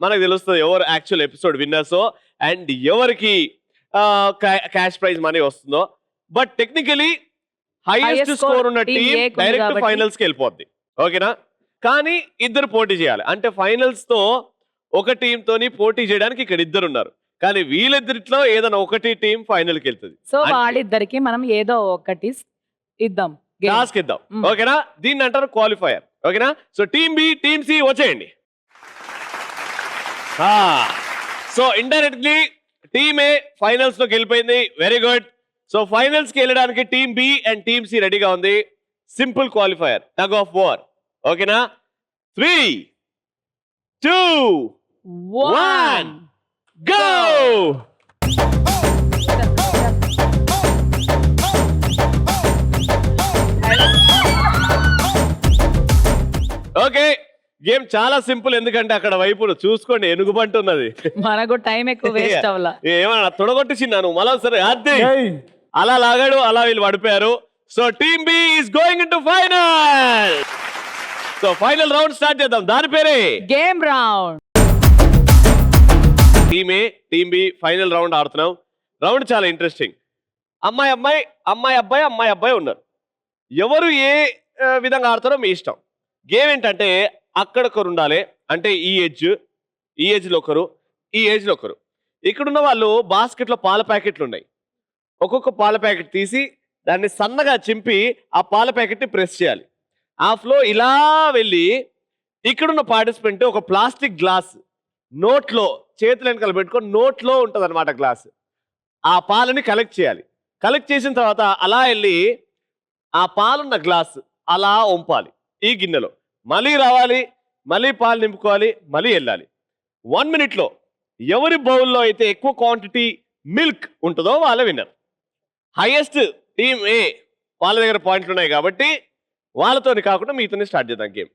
Speaker 1: మనకు తెలుస్తుంది ఎవరు యాక్చువల్ ఎపిసోడ్ విన్నర్స్ అండ్ ఎవరికి క్యాష్ ప్రైజ్ మనీ వస్తుందో. బట్ టెక్నికలీ హైయెస్ట్ స్కోర్ ఉన్న టీం డైరెక్ట్ ఫైనల్స్ కి వెళ్ళిపోద్ది. ఓకేనా? కానీ ఇద్దరు పోటీ చేయాలి. అంటే ఫైనల్స్ తో ఒక టీం తోని పోటీ చేయడానికి ఇక్కడ ఇద్దరు ఉన్నారు. కానీ వీళ్ళిద్దరిలో ఏదైనా ఒకటి టీం ఫైనల్ కి వెళ్తుంది.
Speaker 2: సో వాళ్ళిద్దరికి మనం ఏదో ఒకటి ఇద్దాం,
Speaker 1: టాస్క్ ఇద్దాం. ఓకేనా? దీన్ని అంటారు క్వాలిఫైయర్. ఓకేనా? So team B, team C వచ్చేయండి. So indirectly team A finals లోకి వెళ్ళిపోయింది. Very good. సో ఫైనల్స్ కి వెళ్ళడానికి team B and team C రెడీగా ఉంది. Simple qualifier, tug of war. ఓకేనా? 3, 2, 1 go. ఓకే, గేమ్ చాలా సింపుల్. ఎందుకంటే అక్కడ వైపు చూసుకోండి ఎనుగుబంటున్నది.
Speaker 2: మనకు టైం ఎక్కువ వేస్ట్ అవ్వాల.
Speaker 1: ఏమన్నా తొడగొట్టించిన్నాను మళ్ళా సరే. అదే అలా లాగాడు, అలా వీళ్ళు పడిపోయారు. So team B is going into final. So final round start చేద్దాం. దాని పేరే
Speaker 2: game round.
Speaker 1: Team A, team B final round ఆడుతున్నాం. రౌండ్ చాలా ఇంట్రెస్టింగ్. అమ్మాయి అబ్బాయి, అమ్మాయి అబ్బాయి, అమ్మాయి అబ్బాయి ఉన్నారు. ఎవరు ఏ విధంగా ఆడతారో మీ ఇష్టం. గేమ్ ఏంటంటే అక్కడొకరు ఉండాలి. అంటే ఈ ఏజ్లో ఒకరు, ఈ ఏజ్లో ఒకరు. ఇక్కడున్న వాళ్ళు బాస్కెట్లో పాల ప్యాకెట్లు ఉన్నాయి. ఒక్కొక్క పాల ప్యాకెట్ తీసి దాన్ని సన్నగా చింపి ఆ పాల ప్యాకెట్ని ప్రెస్ చేయాలి. ఆ ఫ్లో ఇలా వెళ్ళి ఇక్కడున్న పార్టిసిపెంట్ ఒక ప్లాస్టిక్ గ్లాస్ నోట్లో చేతులు వెనకాల పెట్టుకొని నోట్లో ఉంటుంది అనమాట గ్లాస్. ఆ పాలని కలెక్ట్ చేయాలి. కలెక్ట్ చేసిన తర్వాత అలా వెళ్ళి ఆ పాలున్న గ్లాస్ అలా వంపాలి ఈ గిన్నెలో. మళ్ళీ రావాలి, మళ్ళీ పాలు నింపుకోవాలి, మళ్ళీ వెళ్ళాలి. 1 minute ఎవరి బౌల్లో అయితే ఎక్కువ క్వాంటిటీ మిల్క్ ఉంటుందో వాళ్ళ విన్నర్. హైయెస్ట్ టీమ్ ఏ వాళ్ళ దగ్గర పాయింట్లు ఉన్నాయి కాబట్టి వాళ్ళతోని కాకుండా మీతోనే స్టార్ట్ చేద్దాం గేమ్.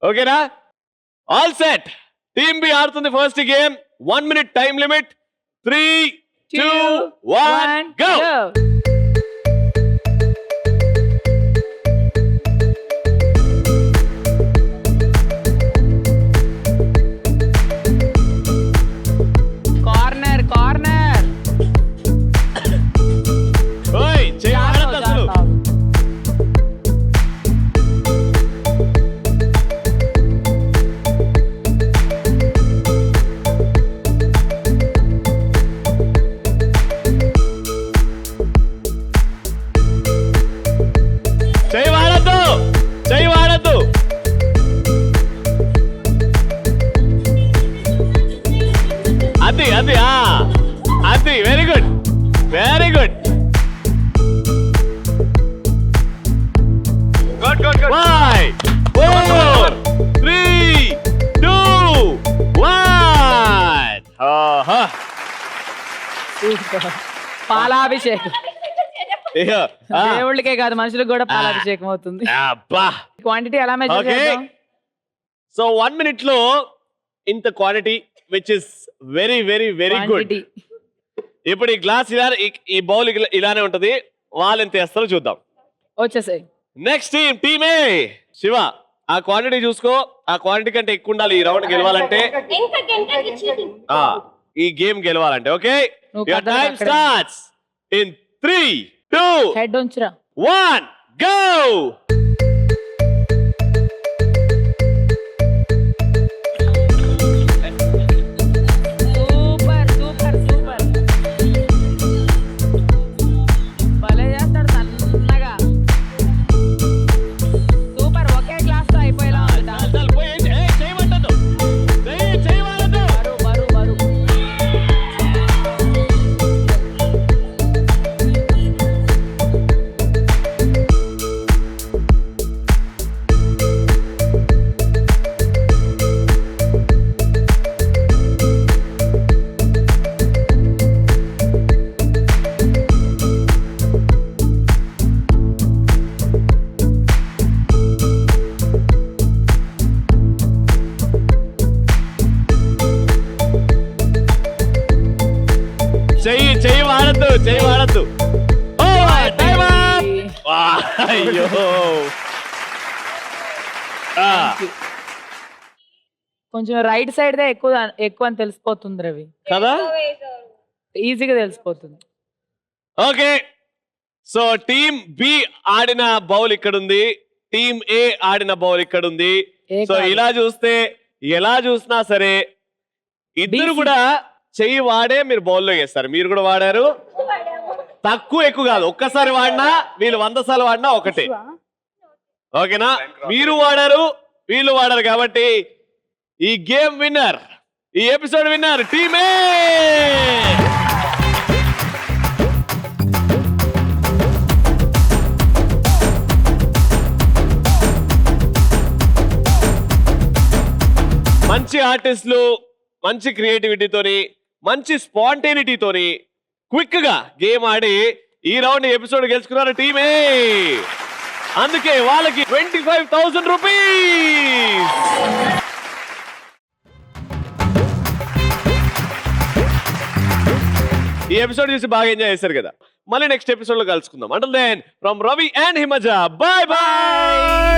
Speaker 1: ఓకేనా? All set. టీమ్ బి ఆడుతుంది first game. 1 minute time limit. 3, 2, 1, go.
Speaker 2: Corner corner.
Speaker 1: ఓయ్ చెయ్యి ఆడద్దు అసలు. చెయ్యి వాడద్దు, చెయ్యి వాడద్దు. అది అది అది very good, very good.
Speaker 5: Good good good
Speaker 1: 5, 4, 3, 2, 1. ఆహా.
Speaker 2: పాలాభిషేకం.
Speaker 1: ఇక,
Speaker 2: దేవుళ్ళకే కాదు మనుషులకు కూడా పాలాభిషేకం అవుతుంది.
Speaker 1: అబ్బా.
Speaker 2: క్వాంటిటీ ఎలా మెజర్
Speaker 1: ఓకే,
Speaker 2: చేద్దాం?
Speaker 1: సో 1 minute లో ఇంత quantity which is very very very good.
Speaker 2: Quantity.
Speaker 1: ఇప్పుడు ఈ గ్లాస్ ఇలా, ఈ బౌల్ ఇలానే ఉంటది. వాళ్ళు ఎంత వేస్తారో చూద్దాం.
Speaker 2: వచ్చేసాయి.
Speaker 1: నెక్స్ట్ టీమ్ ఏ. శివ, ఆ క్వాంటిటీ చూసుకో. ఆ క్వాంటిటీ కంటే ఎక్కువ ఉండాలి ఈ రౌండ్ గెలవాలంటే, ఈ గేమ్ గెలవాలంటే. ఓకే,
Speaker 2: నువ్వు
Speaker 1: యువర్
Speaker 2: కదలరా
Speaker 1: టైం
Speaker 2: అక్కడే.
Speaker 1: స్టార్ట్స్ ఇన్ 3, 2,
Speaker 2: హెడ్ ఉంచురా.
Speaker 1: 1, గో.
Speaker 2: Super super super. భలే చేస్తాడు సన్నగా. సూపర్, ఒకే గ్లాస్ తో అయిపోయేలా ఉంది.
Speaker 1: చాలు, పోయి, చేయమంటాను. చేయవాలదు.
Speaker 2: బరువు బరువు బరువు.
Speaker 1: చెయ్యి వాడద్దు, చెయ్యి వాడద్దు. Time up. అయ్యో.
Speaker 2: కొంచెం రైట్ సైడ్ దే ఎక్కువ ఎక్కువ అని తెలిసిపోతుంది రవి.
Speaker 1: కదా,
Speaker 2: ఈజీగా తెలిసిపోతుంది.
Speaker 1: ఓకే. సో టీమ్ బి ఆడిన బౌల్ ఇక్కడ ఉంది, టీమ్ ఏ ఆడిన బౌల్ ఇక్కడ ఉంది.
Speaker 2: ఏ
Speaker 1: సో
Speaker 2: కాదు.
Speaker 1: ఇలా చూస్తే ఎలా చూసినా సరే ఇద్దరు
Speaker 2: BC.
Speaker 1: కూడా చెయ్యి వాడే మీరు బౌల్లో వేస్తారు. మీరు కూడా వాడారు. తక్కువ ఎక్కువ కాదు, ఒక్కసారి వాడినా వీళ్ళు 100 సార్లు వాడినా ఒకటే. ఓకేనా, మీరు వాడారు వీళ్ళు వాడారు కాబట్టి ఈ గేమ్ విన్నర్, ఈ ఎపిసోడ్ విన్నర్ టీమే. మంచి ఆర్టిస్టులు, మంచి క్రియేటివిటీతోని, మంచి స్పాంటేనిటీతోని క్విక్ గా గేమ్ ఆడి ఈ రౌండ్ ఎపిసోడ్ గెలుచుకున్నారు టీమే. అందుకే వాళ్ళకి 25,000 రూపీస్. ఈ ఎపిసోడ్ చూసి బాగా ఎంజాయ్ చేశారు కదా. మళ్ళీ నెక్స్ట్ ఎపిసోడ్ లో కలుసుకుందాం. Until then from Ravi and Himaja, bye by.